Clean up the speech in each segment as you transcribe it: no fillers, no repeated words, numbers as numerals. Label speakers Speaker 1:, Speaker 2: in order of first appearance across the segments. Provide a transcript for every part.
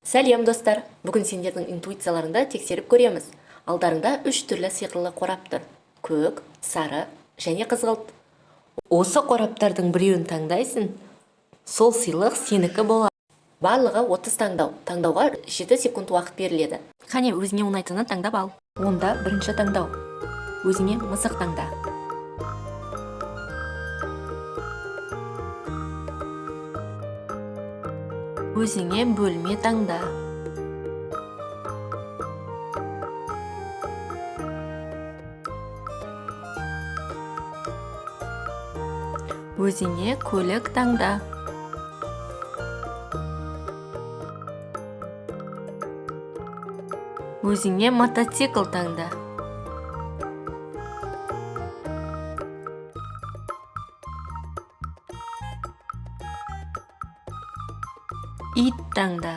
Speaker 1: Сәлем достар, бүгін сендердің интуицияларыңды тексеріп көреміз. Алдарыңда 3 түрлі сиқырлы қорап тұр. Көк, сары және қызғылт. Осы қораптардың біреуін таңдайсың, сол сыйлық сенікі болады. Барлығы 30 таңдау. Таңдауға 7 секунд уақыт беріледі. Қане, өзіңе ұнайтынын таңдап ал. Онда бірінші таңдау. Өзіңе мысық таңда. Өзіңе бөлме таңда. Өзіңе көлік таңда. Өзіңе мотоцикл таңда. Ит таңда.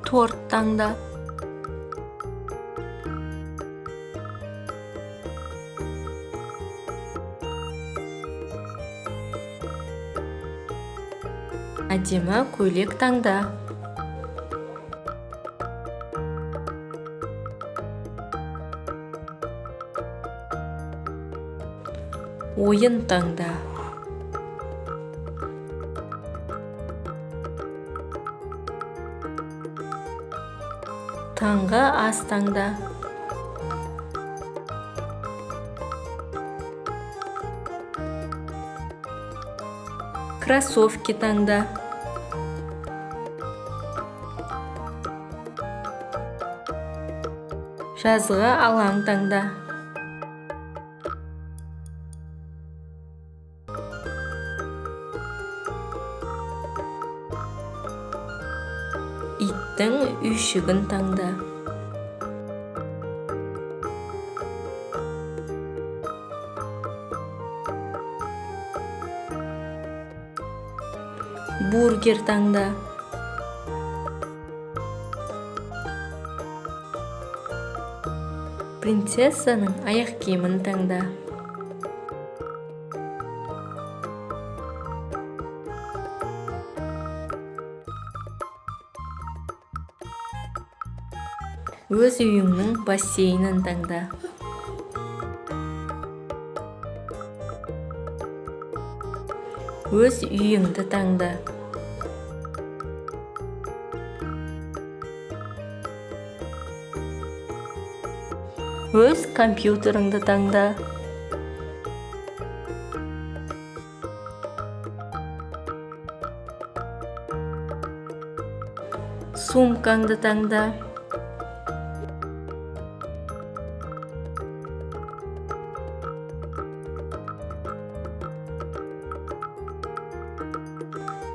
Speaker 1: Торт таңда. Әдемі көйлек таңда. Ойын таңда. Таңғы ас таңда. Кроссовки таңда. Жазғы алаң таңда. Иттің үйшігін таңда. Бургер таңда. Принцессаның аяқ киімін таңда. Өз үйіңнің бассейнін таңда. Өз үйіңді таңда. Өз компьютеріңді таңда. Сумкаңды таңда.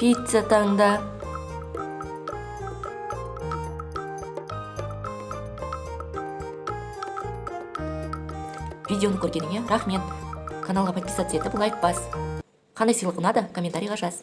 Speaker 1: Пицца таңда. Видеоны көргеніңе рахмет. Каналға подписаться етіп лайк бас. Қандай сыйлық ұнады, комментарийға жаз.